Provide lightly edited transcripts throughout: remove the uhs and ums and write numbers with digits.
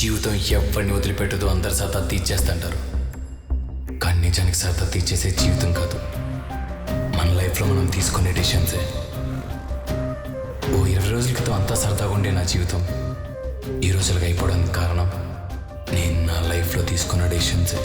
జీవితం ఎవరిని వదిలిపెట్టదు, అందరు సత్తా తీర్చేస్తుంటారు. కానీ నిజానికి సత్తా తీర్చేసే జీవితం కాదు, మన లైఫ్లో మనం తీసుకునే డెసిషన్సే. ఓ 20 రోజుల క్రితం అంతా సరదాగా ఉండే నా జీవితం ఈ రోజులుగా అయిపోవడానికి కారణం నేను నా లైఫ్లో తీసుకున్న డెసిషన్సే.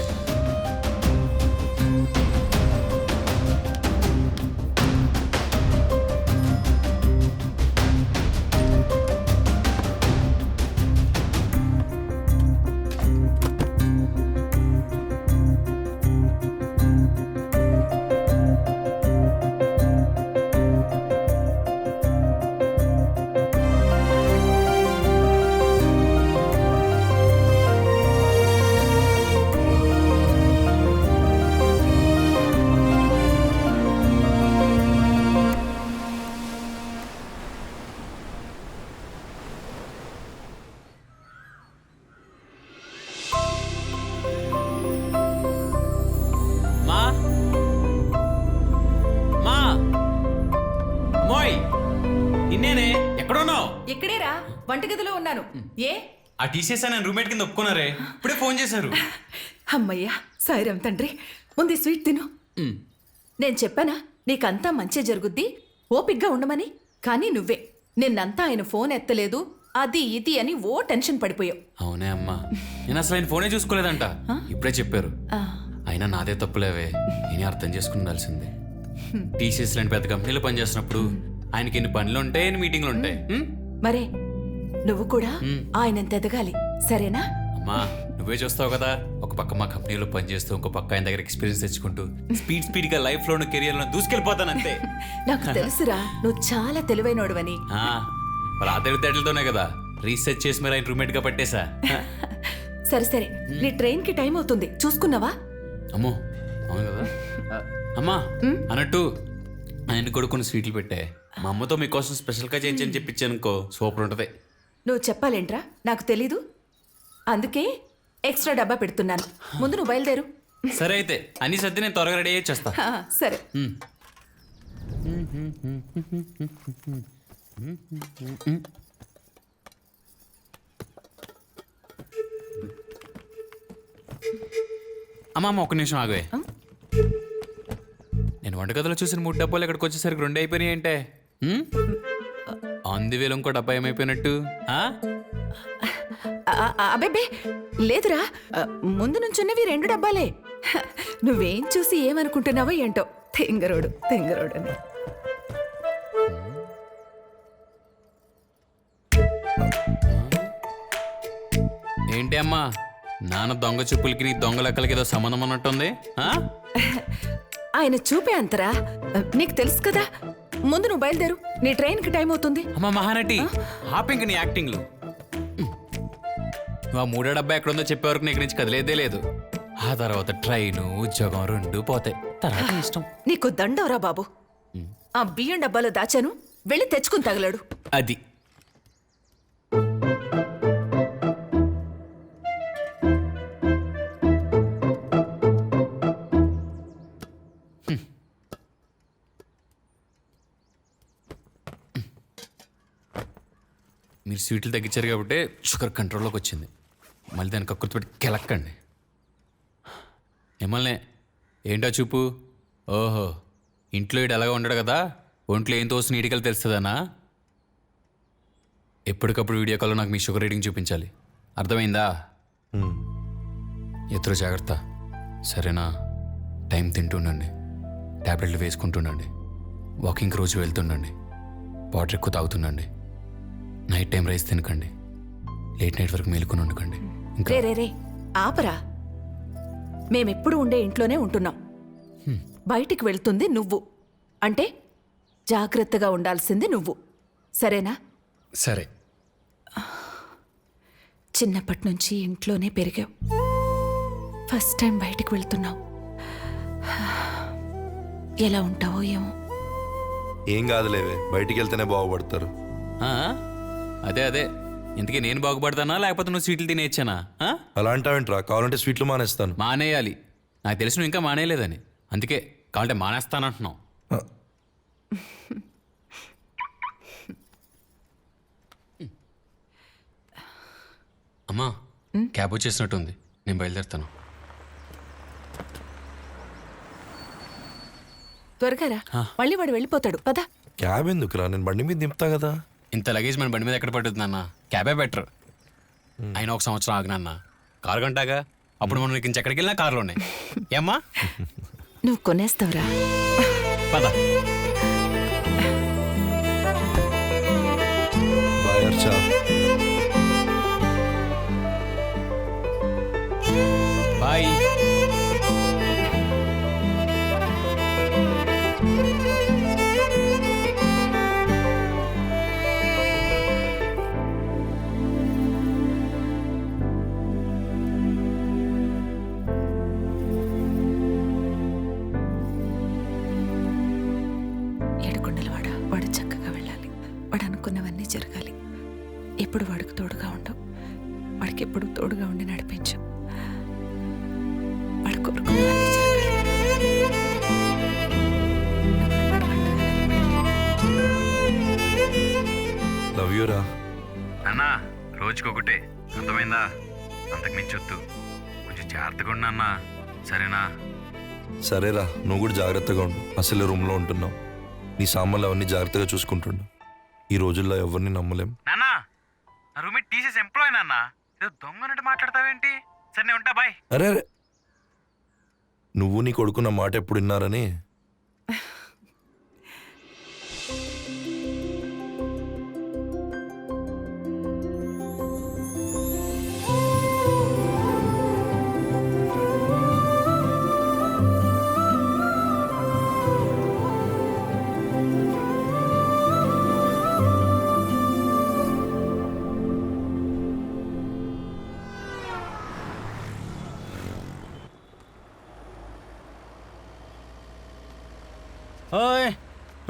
ఎక్కడేరా? వంటగదిలో ఉన్నాను. ఏ ఆ టీసీఎస్ నేను రూమ్మేట్ కింద ఒప్పుకున్నారే, ఇప్పుడే ఫోన్ చేశారు. అమ్మయ్యా, సాయిరామ్ తండ్రి, ముందు స్వీట్ తిను. నేను చెప్పానా నీకంతా మంచి జరుగుద్ది, ఓపిగ్గా ఉండమని? కానీ నువ్వే నిన్నంతా ఆయన ఫోన్ ఎత్తలేదు, అది ఇది అని ఓ టెన్షన్ పడిపోయావు. అవునే అమ్మా, నేను అసలు ఆయన ఫోనే చూసుకోలేదంట, ఇప్పుడే చెప్పారు. అయినా నాదే తప్పులేవే, నేనే అర్థం చేసుకున్నాల్సిందే. టీసీఎస్ లాంటి పెద్ద కంపెనీలో పనిచేస్తున్నప్పుడు ఆయనకి ఎన్ని పనులు ఉంటాయి, ఎన్ని మీటింగ్లు ఉంటాయి. మరే నువ్వు కూడా ఆయనంత ఎదగాలి, సరేనా? అమ్మా నువ్వే చూస్తావు కదా, ఒక పక్క మా కంపెనీలో పనిచేస్తూ ఇంకో పక్క ఆయన దగ్గర ఎక్స్పీరియన్స్ తెచ్చుకుంటూ స్పీడ్ గా లైఫ్ లోను కెరియర్ లో దూసుకెళ్ళిపోతానంతే. నాకు తెలుసురా, నువ్వు చాలా తెలివైనోడువని. మరి ఆ తెలివితేటలతోనే కదా రీసెర్చ్ చేసి మీరు ఆయన రూమ్మేట్ గా పట్టేశా. సరే సరే, నీ ట్రైన్ కి టైం అవుతుంది, చూసుకున్నావా? అమ్మో అవును కదా. అమ్మా అన్నట్టు ఆయన కూడా కొన్ని స్వీట్లు పెట్టే, మా అమ్మతో మీకోసం స్పెషల్గా చేయించని చెప్పించానుకో సూపర్ ఉంటుంది. నువ్వు చెప్పాలేంట్రా, నాకు తెలీదు, అందుకే ఎక్స్ట్రా డబ్బా పెడుతున్నాను. ముందు నువ్వు బయలుదేరు. సరే అయితే అన్ని సర్ది నేను త్వరగా రెడీ అయ్యి చేస్తా. సరే. అమ్మా ఒక నిమిషం ఆగవే. నేను వంటగదిలో చూసిన 3 డబ్బాలు ఇక్కడికి వచ్చేసరికి 2 అయిపోయినాయి అంటే అందువేళ ఇంకో డబ్బా ఏమైపోయినట్టు? అబ్బే లేదురా, ముందు నుంచున్నవి 2 డబ్బాలే. నువ్వేం చూసి ఏమనుకుంటున్నావో ఏంటో, తెంగరోడు తెంగరోడు అని. ఏంటి అమ్మా, నాన్న దొంగ చూపులకి నీ దొంగ లెక్కలకి ఏదో సంబంధం అన్నట్టుంది. ఆయన చూపే అంతరా, నీకు తెలుసు కదా. ముందు నువ్వు బయలుదేరు, నీ ట్రైన్కి టైం అవుతుంది. అమ్మా మహానటి, ఆపింక నీ యాక్టింగ్లు. నువ్వు ఆ 3వ డబ్బా ఎక్కడుందో చెప్పే వరకు నీకు నుంచి కదిలేదే లేదు. ఆ తర్వాత ట్రైను ఉద్యోగం 2 పోతాయి, తర్వాత ఇష్టం. నీకు దండవరా బాబు, ఆ బియ్యం డబ్బాలో దాచాను, వెళ్ళి తెచ్చుకుని తగలాడు. అది మీరు స్వీట్లు తగ్గించారు కాబట్టి షుగర్ కంట్రోల్లోకి వచ్చింది. మళ్ళీ దానికి కక్కుర్తి పెట్టి కెలక్కండి. మిమ్మల్ని ఏంటో చూపు. ఓహో, ఇంట్లో ఇటు ఎలాగ ఉండడు కదా, ఒంట్లో ఏం తోసి నీటికలు తెలుస్తుందనా? ఎప్పటికప్పుడు వీడియో కాల్లో నాకు మీ షుగర్ రీడింగ్ చూపించాలి, అర్థమైందా? ఎదురు జాగ్రత్త, సరేనా? టైం తింటుండండి, ట్యాబ్లెట్లు వేసుకుంటుండండి, వాకింగ్కి రోజు వెళ్తుండండి, వాటర్ ఎక్కువ తాగుతుండండి, నైట్ టైం రైస్ తినకండి, లేట్ నైట్ వరకు మేలుకొని ఉండకండి. రే రే రే ఆపరా, మేమెప్పుడు ఉండే ఇంట్లోనే ఉంటున్నాం, బయటికి వెళ్తుంది నువ్వు, అంటే జాగ్రత్తగా ఉండాల్సింది నువ్వు, సరేనా? సరే. చిన్నప్పటి నుంచి ఇంట్లోనే పెరిగావు, ఫస్ట్ టైం బయటికి వెళ్తున్నావు, ఎలా ఉంటావో ఏమో. ఏం కాదులేవే, బయటికి వెళ్తేనే బాగుపడతారు. అదే అదే, ఇంతకీ నేను బాగుపడతానా లేకపోతే నువ్వు స్వీట్లు తినేచ్చానా? అలా అంటావేంట్రా? కావాలంటే స్వీట్లు మానేస్తాను. మానేయాలి, నాకు తెలిసి నువ్వు ఇంకా మానేయలేదని, అందుకే కావాలంటే మానేస్తానంటున్నావు. అమ్మా క్యాబ్ వచ్చేసినట్టుంది, నేను బయలుదేరుతాను. త్వరగా రా, మళ్ళీ వాడు వెళ్ళిపోతాడు. పదా. క్యాబ్ ఎందుకురా, నేను బండి మీద దింపుతా కదా. ఇంత లగేజ్ మన బండి మీద ఎక్కడ పడుతుంది అన్న, క్యాబే బెటర్. అయినా ఒక సంవత్సరం ఆగినన్న, కారు గంటాగా, అప్పుడు మనం నీకు ఇంకెక్కడికి వెళ్ళినా కారులోనే. ఏమ్మా నువ్వు కొనేస్తావురా. పద. బాయ్ అర్చా. బాయ్. ఏడుకొండలవాడ, వాడు చక్కగా వెళ్ళాలి. వాడు అనుకున్నవన్నీ జరగాలి. ఎప్పుడు వాడికి తోడుగా ఉండవు, వాడికి ఎప్పుడు తోడుగా ఉండి నడిపించు. వాడు కోరుకున్నవన్నీ జరగాలి. లవ్ యూ రా. అన్నా రోజుకొకటే, అర్థమైందా? అంతకు మించొద్దు, కొంచెం జాగ్రత్తగా ఉన్నా అన్నా, సరేనా? సరేరా, నువ్వు కూడా జాగ్రత్తగా ఉండు. అసలు రూమ్లో ఉంటున్నావు, నీ సామాన్లు అవన్నీ జాగ్రత్తగా చూసుకుంటుండు. ఈ రోజుల్లో ఎవరిని నమ్మలేం. నాన్నా, నా రూమ్మేట్ టీసీఎస్ ఎంప్లాయ్ నాన్న, ఏదో దొంగనట్టు మాట్లాడతావేంటి? సరే నేను ఉంటా, బాయ్. అరే అరే, నువ్వు నీ కొడుకు నా మాట ఎప్పుడు విన్నారని. ओए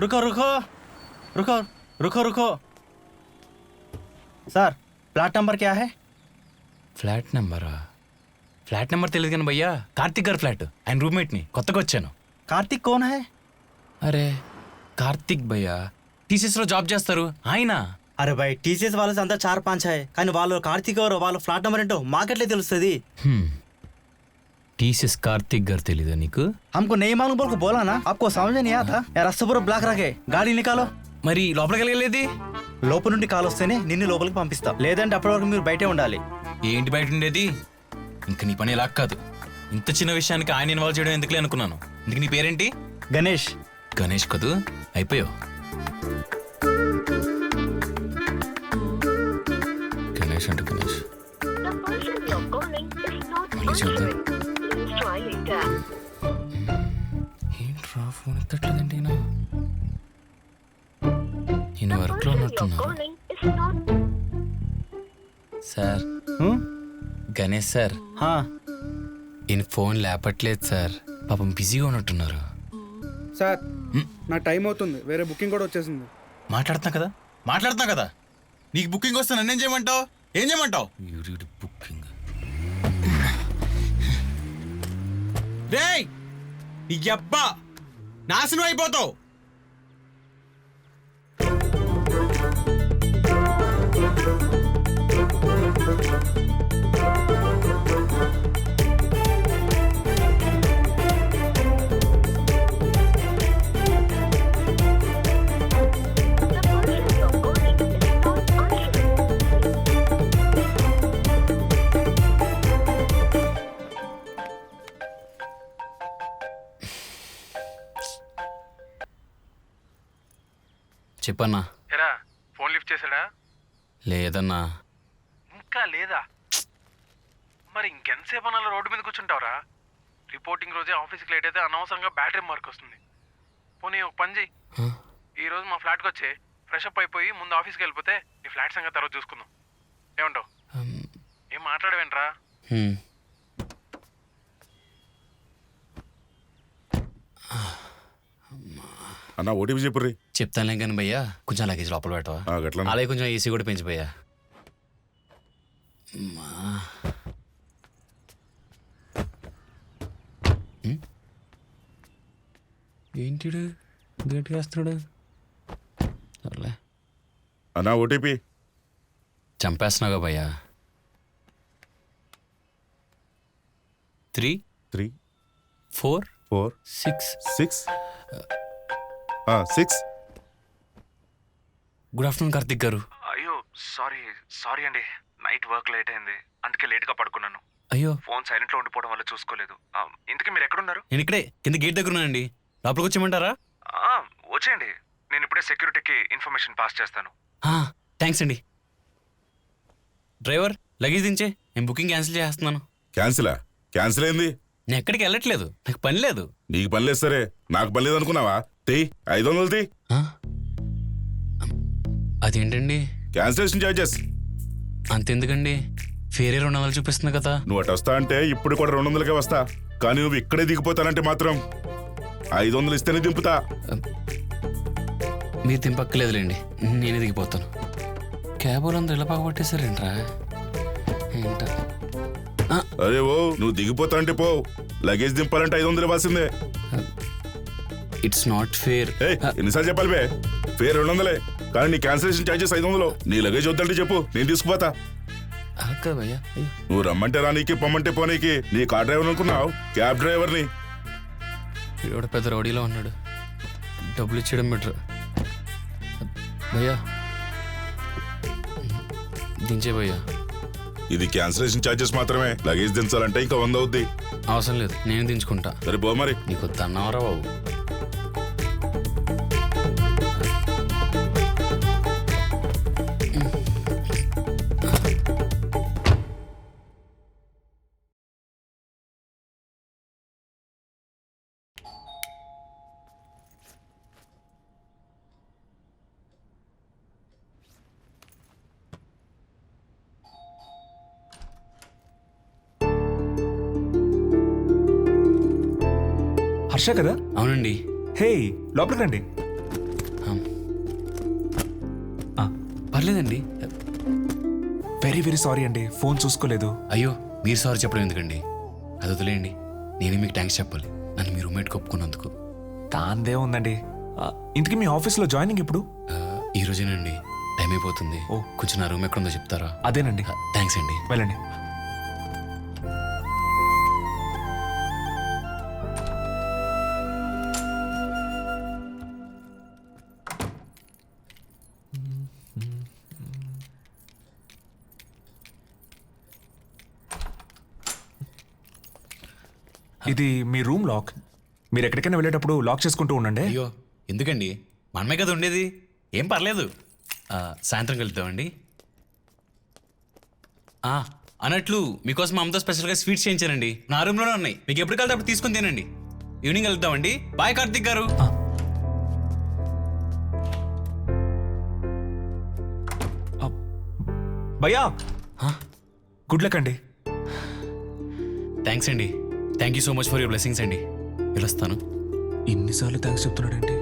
रुको रुको रुको रुको रुको సార్ ఫ్లాట్ నంబర్ క్యా హై? ఫ్లాట్ నెంబరా? ఫ్లాట్ నెంబర్ తెలియదు కానీ భయ్యా, కార్తిక్ గారి ఫ్లాట్. ఆయన రూమ్మేట్ని, కొత్తగా వచ్చాను. కార్తిక్ కౌన్ హై? అరే కార్తిక్ భయ్యా, టీసీఎస్లో జాబ్ చేస్తారు ఆయన. అరే భాయ్, టీసీఎస్ వాళ్ళ అంతా 4-5 హై, కానీ వాళ్ళు కార్తిక్ ఎవరో, వాళ్ళ ఫ్లాట్ నెంబర్ ఏంటో మాకెట్లే తెలుస్తుంది? టీసీఎస్ కార్తిక్ గారు తెలీదా నీకు? हमको नहीं मालूम बोल को बोला ना, आपको समझ में नहीं आता यार. रास्ता पूरा ब्लॉक रखे, गाड़ी निकालो. మరి లోపలికి వెళ్ళగలేది? లోపల నుండి కాల్ వస్తేనే నిన్ను లోపలికి పంపిస్తా, లేదంటే అప్పటి వరకు మీరు బయటే ఉండాలి. ఏంటి బయట ఉండేది? ఇంక నీ పని ఇలా కాదు. ఇంత చిన్న విషయానికి ఆయన ఇన్వాల్వ్ చేయడం ఎందుకులే అనుకున్నాను. ఇందుకు నీ పేరేంటి? గణేష్. గణేష్ కదూ, అయిపోయావు. గణేష్ అంటే గణేష్. మళ్ళీ చూద్దాం. ఏంట్రా ఫోన్ ఎత్తట్లేదండి? నేను వర్క్లో ఉన్నట్టున్నా. సార్, గణేష్ సార్, ఈయన ఫోన్ లేపట్లేదు సార్, పాపం బిజీగా ఉన్నట్టున్నారు. సార్ నా టైం అవుతుంది, వేరే బుకింగ్ కూడా వచ్చేసింది. మాట్లాడుతున్నా కదా. నీకు బుకింగ్ వస్తే నన్నేం చేయమంటావు? ఏం చేయమంటావు? బుకింగ్ రేయ్, నీ అబ్బా నాశనం అయిపోతావు. చెప్పన్నా. ఎరా, ఫోన్ లిఫ్ట్ చేశాడా? లేదన్నా. ఇంకా లేదా? మరి ఇంకెంతసేపు అన్నా రోడ్డు మీద కూర్చుంటావురా? రిపోర్టింగ్ రోజే ఆఫీస్కి లేట్ అయితే అనవసరంగా బ్యాటరీ మార్క్ వస్తుంది. పోనీ ఒక పని చెయ్యి, ఈరోజు మా ఫ్లాట్కి వచ్చే ఫ్రెష్ అప్ అయిపోయి ముందు ఆఫీస్కి వెళ్ళిపోతే నీ ఫ్లాట్ సంగతి తర్వాత చూసుకుందాం. ఏమంటావు? ఏం మాట్లాడవేంట్రా? అన్న ఓటీపీ చెప్పుర్రీ. చెప్తానులే కానీ భయ్యా, కొంచెం లగేజ్ లోపల పెట్టవా? అలాగే కొంచెం ఏసీ కూడా పెంచిపోయా. ఏంటి గట్టిగా వేస్తున్నాడు? సర్లే. అన్న ఓటీపీ. చంపేస్తున్నావుగా భయ్యా. 3 3 4 4 6 6 6. గుడ్ ఆఫ్టర్నూన్ కార్తిక్ గారు. అయ్యో సారీ అండి, నైట్ వర్క్ లేట్ అయింది, అందుకే లేట్గా పడుకున్నాను. అయ్యో ఫోన్ సైలెంట్లో ఉండిపోవడం వల్ల చూసుకోలేదు. ఇంతకీ మీరు ఎక్కడున్నారు? నేను ఇక్కడే కింద గేట్ దగ్గర ఉన్నానండి. లోపలికి వచ్చేయమంటారా? వచ్చేయండి, నేను ఇప్పుడే సెక్యూరిటీకి ఇన్ఫర్మేషన్ పాస్ చేస్తాను. థ్యాంక్స్ అండి. డ్రైవర్ లగేజ్ దించే, నేను బుకింగ్ క్యాన్సిల్ చేస్తున్నాను. క్యాన్సిల్ అయింది. నేను ఎక్కడికి వెళ్ళట్లేదు, నాకు పని లేదు. నీకు పని లేదు సరే, నాకు పని లేదు అనుకున్నావా? 500 అదేంటండి క్యాన్సిలేషన్ చార్జెస్. అంతెందుకండి, ఫేరే 200 చూపిస్తుంది కదా. నువ్వు అటు వస్తా అంటే ఇప్పుడు కూడా 200కే వస్తా, కానీ నువ్వు ఇక్కడే దిగిపోతానంటే మాత్రం 500 ఇస్తేనే దింపుతా. మీరు దింపక్కలేదులేండి, నేనే దిగిపోతాను. క్యాబ్ వాళ్ళందరూ ఇలా పగబట్టేశారేంట్రా ఏంట. అరే ఓ, నువ్వు దిగిపోతా అంటే పో, లగేజ్ దింపాలంటే 500 ఇవ్వాల్సిందే. It's not fair. ఎన్నిసార్లు చెప్పాలి బే, ఫేర్ 200, కానీ నీ క్యాన్సిలేషన్ చార్జెస్ 500. నీ లగేజ్ వద్దంటే చెప్పు, నేను తీసుకుపోతా. అక్క భయ్యా, అయ్యో నువ్వు రమ్మంటే రానీకి, పొమ్మంటే పోనీకి నీ కార్ డ్రైవర్ అనుకున్నావు, క్యాబ్ డ్రైవర్ని. వీడు పెద్ద రౌడీలో ఉన్నాడు, డబ్బులు ఇచ్చేయడం బెటర్. భయ్యా దించే భయ్యా. ఇది క్యాన్సిలేషన్ చార్జెస్ మాత్రమే, లగేజ్ దించాలంటే ఇంకా 100 అవుద్ది. అవసరం లేదు, నేను దించుకుంటా. సరే పో మరి. నీకు తన్నవరా బాబు. హర్ష కదా? అవునండి. హే, లోపలికి రండి. పర్లేదండి. వెరీ వెరీ సారీ అండి, ఫోన్ చూసుకోలేదు. అయ్యో మీరు సారీ చెప్పడం ఎందుకండి, అది వదిలేయండి. నేనే మీకు థ్యాంక్స్ చెప్పాలి, నన్ను మీ రూమ్మేట్ ఒప్పుకున్నందుకు. దాందే ఉందండి. ఇంతకీ మీ ఆఫీస్లో జాయినింగ్ ఎప్పుడు? ఈ రోజేనండి, టైం అయిపోతుంది. కొంచెం నా రూమ్ ఎక్కడుందో చెప్తారా? అదేనండి. థ్యాంక్స్ అండి. వెళ్ళండి. ఇది మీ రూమ్ లాక్. మీరు ఎక్కడికైనా వెళ్ళేటప్పుడు లాక్ చేసుకుంటూ ఉండండి. అయ్యో ఎందుకండి, మనమే కదా ఉండేది, ఏం పర్లేదు. సాయంత్రం కలుద్దామండి. అన్నట్లు మీకోసం మా అమ్మతో స్పెషల్గా స్వీట్స్ చేయించానండి, నా రూమ్లోనే ఉన్నాయి. మీకు ఎప్పుడు కలితే అప్పుడు తీసుకొని తినండి. ఈవినింగ్ కలుద్దామండి. బాయ్ కార్తిక్ గారు. భయ్యా, గుడ్ లక్ అండి. థ్యాంక్స్ అండి. Thank you so much for your blessings అండి. వెళ్ళొస్తాను. ఇన్నిసార్లు థ్యాంక్స్ చెప్తున్నాడండి.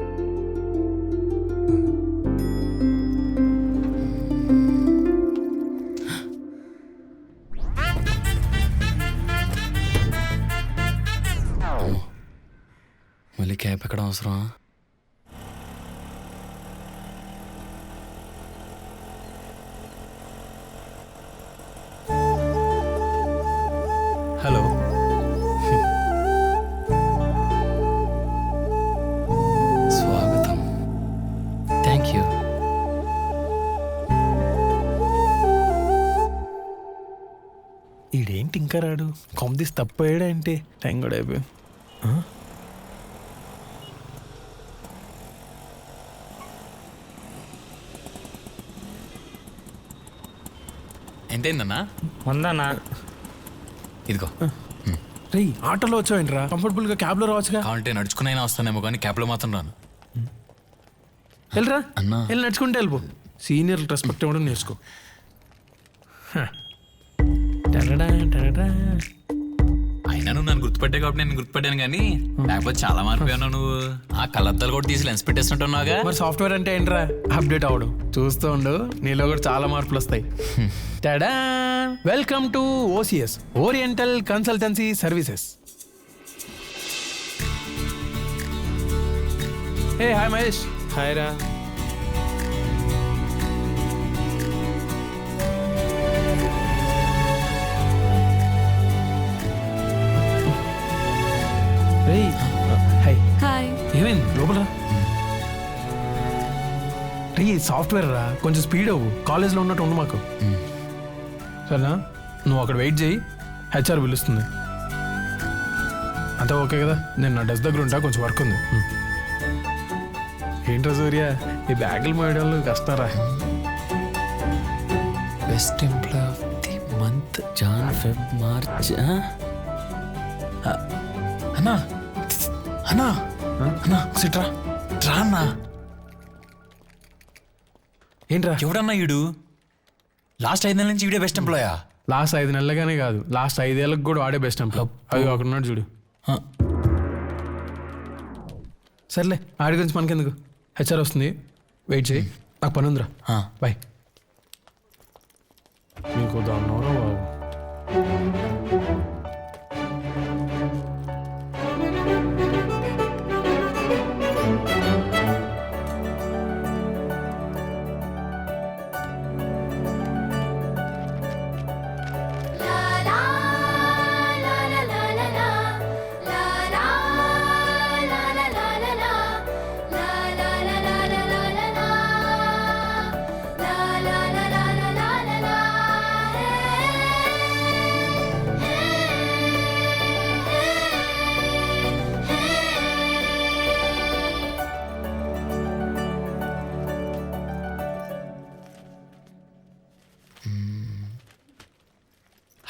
మళ్ళీ క్యాబ్ ఎక్కడ అవసరమా? హలో, స్వాగతం. Thank you. ఈడేంటి ఇంకా రాడు? కాంపిటీస్ తప్పయ్యాడా ఏంటి? టైం కూడా అయిపోయి. ఎంతైందన్నా? 100 ఇదిగో. రేయ్, ఆటోలో వచ్చావేంట్రా? కంఫర్టబుల్గా క్యాబ్లో రావచ్చుగా. కావాలంటే నడుచుకునైనా వస్తానేమో, కానీ క్యాబ్లో మాత్రం రాను. వెళ్ళరా అన్నా. వెళ్ళి నడుచుకుంటే వెళ్ళిపో. సీనియర్ రెస్పెక్ట్ ఇవ్వడం నేర్చుకో. అయినా నువ్వు నన్ను గుర్తుపట్టే కాబట్టి నేను గుర్తుపట్టాను, కానీ లేకపోతే చాలా మారిపోయాను నువ్వు. ఆ కళ్ళద్దాలు కూడా తీసి లెన్స్ పెట్టేసినట్టున్నాగా. మరి సాఫ్ట్వేర్ అంటే ఏంట్రా? అప్డేట్ అవ్వడం. చూస్తూ ఉండు, నీలో కూడా చాలా మార్పులు వస్తాయి. Tada! Welcome to OCS, oriental consultancy services. ఏ హాయ్ మహేష్. హాయ్ రా. రీ సాఫ్ట్వేర్ రా, కొంచెం స్పీడ్ అవ్వు. కాలేజ్లో ఉన్నట్టు ఉండు మాకు. సరేనా? నువ్వు అక్కడ వెయిట్ చేయి, హెచ్ఆర్ పిలుస్తుంది. అంతా ఓకే కదా? నేను నా డెస్క్ దగ్గర ఉంటా, కొంచెం వర్క్ ఉంది. ఏంట్రా సూర్య, ఈ బ్యాగులు మోయడాలు కష్టారా? Best employee of the month Jan Feb March. అన్నా అన్నా అన్నా సిట్రా రా అన్నా. ఏంట్రా? ఎవడన్నా ఈడు? లాస్ట్ 5 నెలల నుంచి వీడియో బెస్ట్ ఎంప్లాయా? లాస్ట్ 5 నెలలుగానే కాదు, లాస్ట్ 5 ఏళ్ళకి కూడా వాడే బెస్ట్ ఎంప్లాయ్. అది అక్కడ ఉన్నాడు చూడు. సర్లే, ఆడి గురించి మనకెందుకు. హెచ్ఆర్ వస్తుంది, వెయిట్ చేయి. నాకు పని ఉందిరా, బాయ్. నీకు దాన్నోరా బాబు.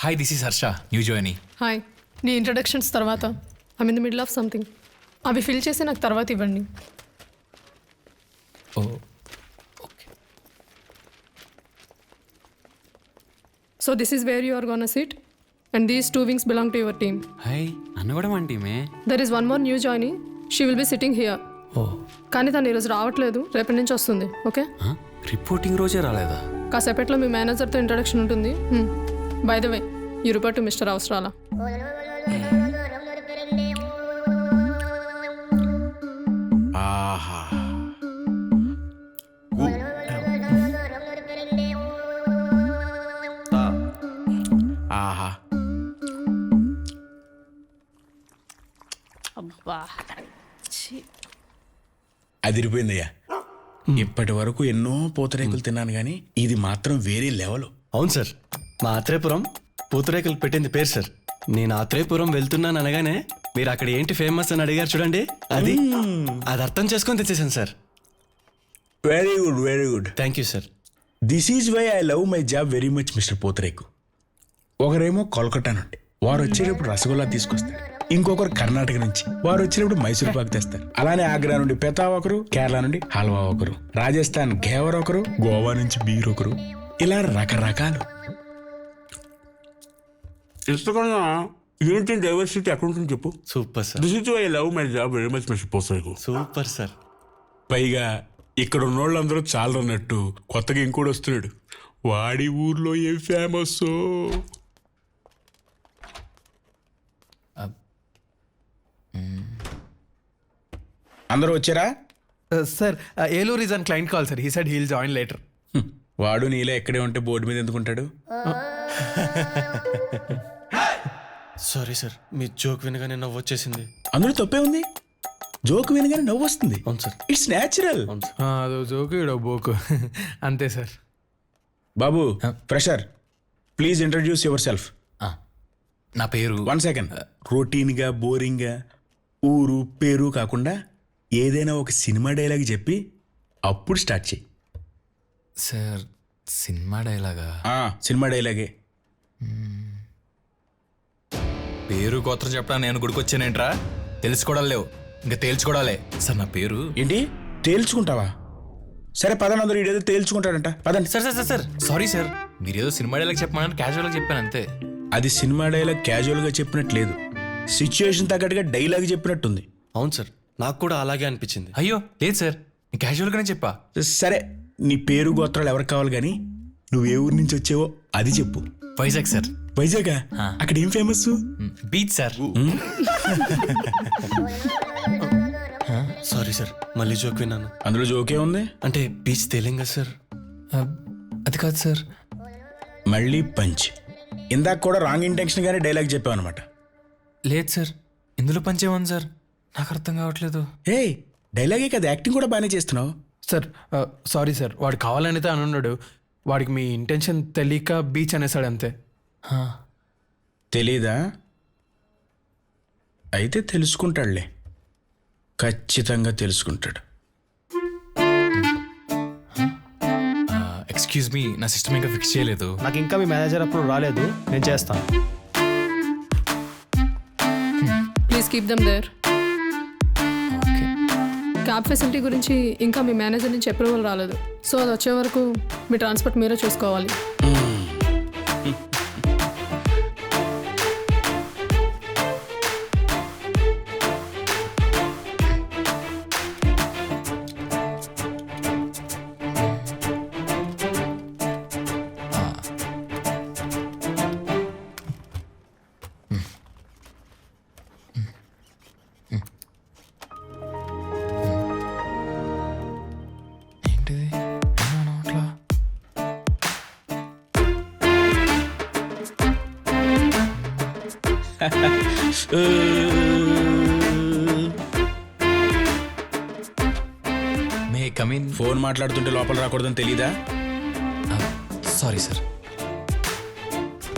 Hi, this is Harsha, new joinee. Hi. నీ ఇంట్రడక్షన్స్ తర్వాత I'm in the middle of something. అవి ఫిల్ చేసి నాకు తర్వాత ఇవ్వండి. Oh okay. So this is where you are gonna sit and these 2 wings belong to your team. Hi అన్న కూడా మన టీమే. There is one more new joinee, she will be sitting here. Oh, కానీ తను ఈరోజు రావట్లేదు, రేపటి నుంచి వస్తుంది. ఓకే? రిపోర్టింగ్ రోజే రాలేదా? కాసేపట్లో మీ మేనేజర్తో ఇంట్రడక్షన్ ఉంటుంది. By the way, you report to mister అవసరాల. ఆహా, ఆహా, అదిరిపోయిందయ్యా. ఇప్పటి వరకు ఎన్నో పూతరేకులు తిన్నాను కానీ ఇది మాత్రం వేరే లెవెల్. అవును సార్, మా ఆత్రేయపురం పూతరేకులు పెట్టింది పేరు సార్. నేను ఆత్రేయపురం వెళ్తున్నాను అనగానే మీరు అక్కడ ఏంటి ఫేమస్ అని అడిగారు చూడండి, అది అర్థం చేసుకొని తెచ్చేసాను sir. Very good, very good. Thank you sir. This is why I love my job very much mister Pootharekhu. ఒకరేమో కోల్కతా నుండి, వారు వచ్చేటప్పుడు రసగుల్లా తీసుకొస్తారు. ఇంకొకరు కర్ణాటక నుంచి, వారు వచ్చినప్పుడు మైసూర్ పాక్ తెస్తారు. అలానే ఆగ్రా నుండి పెతా ఒకరు, కేరళ నుండి హల్వా ఒకరు, రాజస్థాన్ ఘేవర్ ఒకరు, గోవా నుంచి బీర్ ఒకరు, ఇలా రకరకాలు. ఇష్టంగా ఏంటి డైవర్సిటీ ఎక్కడ ఉంటుంది చెప్పు. Super sir. This is why I love my job very much mister Pootharekhu. Super sir. పైగా ఇక్కడ ఉన్నోళ్ళందరూ చాలా అన్నట్టు కొత్తగా ఇంకోటి వస్తున్నాడు. వాడి ఊర్లో ఏం ఫేమస్. అందరూ వచ్చారా? Sir, Eluru is an client call sir. He said he'll join later. వాడు నీలా ఎక్కడే ఉంటే బోర్డు మీద ఎందుకుంటాడు? సారీ సార్, మీ జోక్ వినగానే నవ్వు వచ్చేసింది. అందులో తప్పే ఉంది, జోక్ వినగానే నవ్వు వస్తుంది. అవును సార్, ఇట్స్ న్యాచురల్. అదో జోకు, ఇడో బోకు. అంతే sir. Babu fresher, please introduce your self. నా పేరు. 1 సెకండ్. రొటీన్గా బోరింగ్గా ఊరు పేరు కాకుండా ఏదైనా ఒక సినిమా డైలాగ్ చెప్పి అప్పుడు స్టార్ట్ చేయి. సార్, సినిమా డైలాగా? సినిమా డైలాగే. పేరు గోత్రం చెప్పడా నేను గుడికొచ్చానేంట్రా? తెలుసుకోవడం లేవు, ఇంకా తేల్చుకోవడాలే. సార్, నా పేరు. ఏంటి తేల్చుకుంటావా? సరే పదండి, అందరూ ఇదేదో తేల్చుకుంటాడంట. పదండి. Sir sir sir sir sorry sir, మీరేదో సినిమా డైలాగ్ చెప్పమని క్యాజువల్గా చెప్పాను అంతే. అది సినిమా డైలాగ్ క్యాజువల్గా చెప్పినట్టు లేదు, సిచ్యుయేషన్ తగ్గట్టుగా డైలాగ్ చెప్పినట్టుంది. అవును సార్, నాకు కూడా అలాగే అనిపించింది. అయ్యో లేదు సార్, నేను క్యాజువల్గానే చెప్పా. సరే, నీ పేరు గోత్రాలు ఎవరికి కావాలి కానీ నువ్వు ఏ ఊరు నుంచి వచ్చావో అది చెప్పు. వైజాగ్ సార్. వైజాగ్? అక్కడ ఏం famous? Beach sir. Sorry sir, మళ్ళీ జోక్ విన్నాను. అందులో జోకే ఉంది అంటే బీచ్ తేలింగా సార్. అది కాదు సార్. మళ్ళీ పంచ్. ఇందాక కూడా రాంగ్ ఇంటెన్షన్ గానే డైలాగ్ చెప్పావు అనమాట. లేదు సార్, ఇందులో పంచేమని సార్, నాకు అర్థం కావట్లేదు. ఏ డైలాగే కదా, యాక్టింగ్ కూడా బాగానే చేస్తున్నావు. సార్ సారీ సార్, వాడు కావాలనైతే అని ఉన్నాడు. వాడికి మీ ఇంటెన్షన్ తెలియక బీచ్ అనేసాడు అంతే. తెలీదా? అయితే తెలుసుకుంటాడులే, ఖచ్చితంగా తెలుసుకుంటాడు. ఎక్స్క్యూజ్ మీ, నా సిస్టమ్ ఇంకా ఫిక్స్ చేయలేదు. నాకు ఇంకా మీ మేనేజర్ అప్పుడు రాలేదు, నేను చేస్తాను. Please keep them there. Cab facility గురించి ఇంకా మీ మేనేజర్ నుంచి అప్రూవల్ రాలేదు. సో అది వచ్చే వరకు మీ ట్రాన్స్పోర్ట్ మీరే చూసుకోవాలి. ఏంటిది? అట్లా మే కమిన్. ఫోన్ మాట్లాడుతుంటే లోపల రాకూడదని తెలీదా? Sorry sir.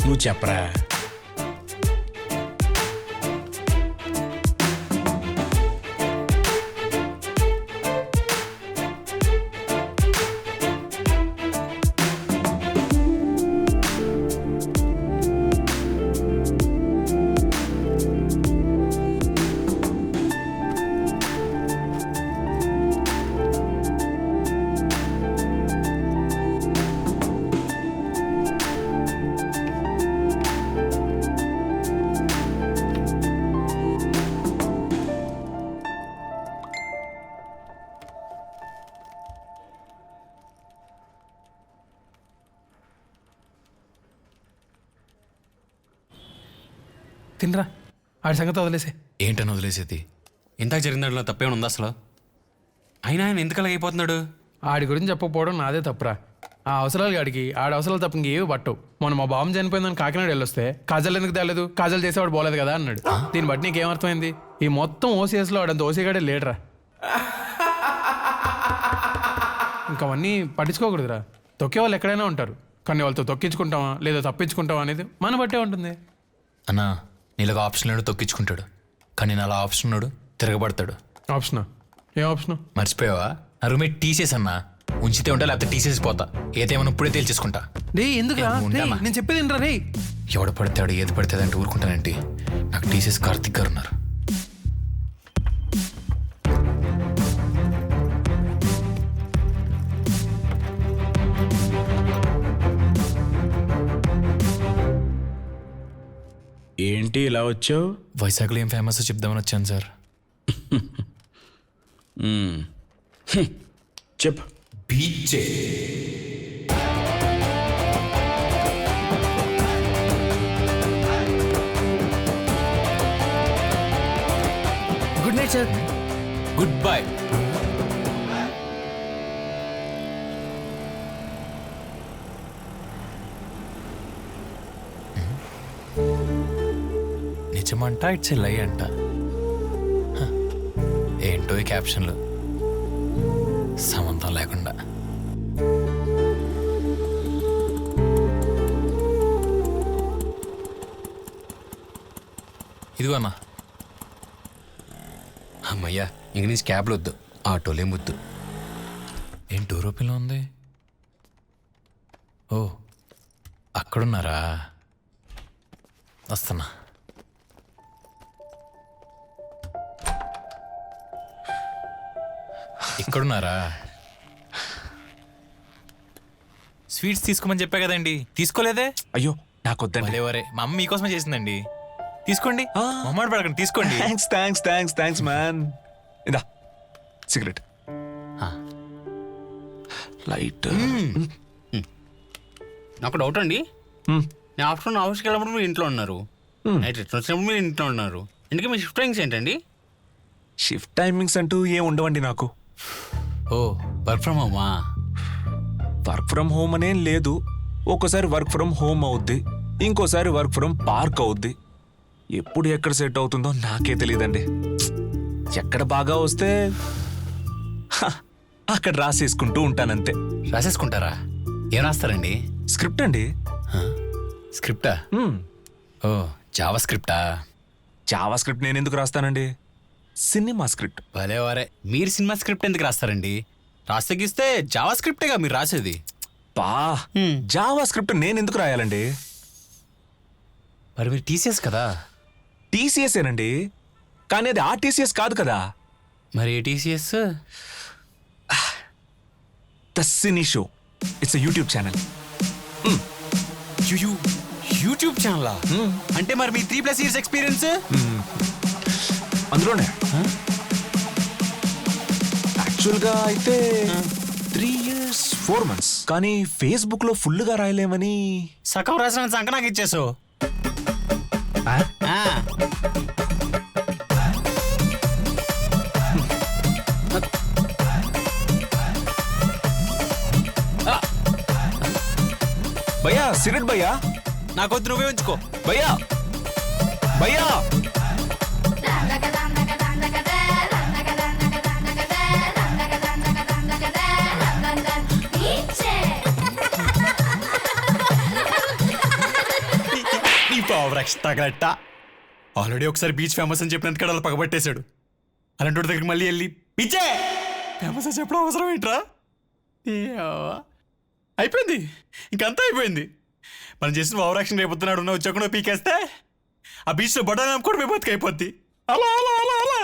నువ్వు చెప్పరా. తినరా, ఆడి సంగతి వదిలేసే. ఏంటని వదిలేసేది? ఇంతకు జరిగిన దాంట్లో తప్పే ఉంది అసలు. అయినా ఆయన ఎందుకు అలాగ అయిపోతున్నాడు? ఆడి గురించి చెప్పకపోవడం నాదే తప్పురా. ఆ అవసరాలు ఆడికి ఆడ అవసరాలు తప్ప ఇంకేవి పట్టవు. మొన్న మా బామ్మ చనిపోయిందని కాకినాడ వెళ్ళొస్తే కాజల్ ఎందుకు తేలేదు, కాజల్ చేసేవాడు పోలేదు కదా అన్నాడు. దీన్ని బట్టి నీకేమర్థమైంది? ఈ మొత్తం ఓసీఎస్లో ఆడంత ఓసీగాడే లేడరా. ఇంకా అవన్నీ పట్టించుకోకూడదురా. తొక్కే వాళ్ళు ఎక్కడైనా ఉంటారు, కానీ వాళ్ళతో తొక్కించుకుంటావా లేదా తప్పించుకుంటావా అనేది మన బట్టే ఉంటుంది. అన్నా, నీళ్ళగా ఆప్షన్ లేడు, తొక్కించుకుంటాడు. కానీ నేను అలా ఆప్షన్ ఉన్నాడు, తిరగబడతాడు. ఆప్షనా? ఏం ఆప్షను? మర్చిపోయావా? నా రూమ్మేట్ టీసేస్ అన్నా. ఉంచితే ఉంటా, లేకపోతే టీసేసి పోతా. ఏదేమన్నా ఇప్పుడే తేల్చేసుకుంటా. రే ఎందుకురా? నేను చెప్పేది ఏంట్రా రే? ఎవడ పడతాడు ఏది పడితే అంటే ఊరుకుంటానంటే. నాకు టీసీఎస్ కార్తిక్ గారు ఉన్నారు. ఏంటి ఇలా వచ్చావు? వైజాగ్లో ఏం ఫేమస్ చెప్దామని వచ్చాను సార్. చెప్పు. బీచే. Good night sir. Good bye. నిజమంట, ఇట్స్ ఎ లై అంట. ఏంటో ఈ క్యాప్షన్లు సంబంధం లేకుండా. ఇదిగో అన్నా. అమ్మయ్యా, ఇంక నుంచి క్యాబ్లు వద్దు, ఆటోలే ముద్దు. ఏం డోర్ ఓపెన్లో ఉంది? ఓ, అక్కడున్నారా? వస్తున్నా. ఇక్కడున్నారా? స్వీట్స్ తీసుకోమని చెప్పా కదండి, తీసుకోలేదే? అయ్యో నాకొద్దండి. లేవరే, మా అమ్మ మీకోసమే చేసిందండి. తీసుకోండి, మొహమాట పడకండి, తీసుకోండి. Thanks man. ఇదా సిగరెట్, లైట్. నాకు డౌట్ అండి. నేను ఆఫ్టర్నూన్ ఆఫీస్కి వెళ్ళినప్పుడు మీరు ఇంట్లో ఉన్నారు, నైట్ రిటర్న్ వచ్చినప్పుడు మీరు ఇంట్లో ఉన్నారు. ఎందుకంటే మీ షిఫ్ట్ టైమింగ్స్ ఏంటండి? షిఫ్ట్ టైమింగ్స్ అంటూ ఏం ఉండవండి నాకు. ఓ, వర్క్ ఫ్రమ్ హోమా? వర్క్ ఫ్రమ్ హోమ్ అనేం లేదు. ఒక్కోసారి వర్క్ ఫ్రమ్ హోమ్ అవుద్ది, ఇంకోసారి వర్క్ ఫ్రమ్ పార్క్ అవుద్ది. ఎప్పుడు ఎక్కడ సెట్ అవుతుందో నాకే తెలియదండి. ఎక్కడ బాగా వస్తే అక్కడ రాసేసుకుంటూ ఉంటానంతే. రాసేసుకుంటారా? ఏం రాస్తారండి? స్క్రిప్ట్ అండి. స్క్రిప్టా? ఓ జావా స్క్రిప్టా? జావా స్క్రిప్ట్ నేను ఎందుకు రాస్తానండి? Cinema script. భలే వారే, మీరు సినిమా స్క్రిప్ట్ ఎందుకు రాస్తారండి? రాస్తే గీస్తే జావా స్క్రిప్టేగా మీరు రాసేది. పా జావా స్క్రిప్ట్ నేను ఎందుకు రాయాలండి? మరి మీరు టీసీఎస్ కదా? టీసీఎస్ ఏనండి, కానీ అది ఆర్టీసీఎస్ కాదు కదా. మరి ఏ TCS? The cine show. It's YouTube channel. YouTube ఛానలా? అంటే మరి మీ 3+ years ఎక్స్పీరియన్స్ అందులోనే. యాక్చువల్గా అయితే 3 years 4 months, కానీ ఫేస్బుక్ లో ఫుల్ గా రాయలేమని సగం రాసిన సంక నాకు ఇచ్చేసావు. భయ్యా సిగరెట్ భయ్యా. నాకొద్దు, నువ్వే ఉంచుకో. భయ్యా భయ్యా తగలట్ట. ఆల్రెడీ ఒకసారి బీచ్ ఫేమస్ అని చెప్పినందుకు అలా పగబట్టేశాడు. అలాంటి వాడి దగ్గరికి మళ్ళీ వెళ్ళి బీచే ఫేమస్ అని చెప్పడం అవసరం ఏంట్రా? అయిపోయింది, ఇంకంతా అయిపోయింది. మనం చేసిన ఓవర్ యాక్షన్ రేపుతున్నాడు ఉన్న వచ్చాకుండా పీకేస్తే ఆ బీచ్లో బొడ్డ నమ్ముకోవడం మీ బతికి అయిపోద్ది. అలా అలా అలా అలా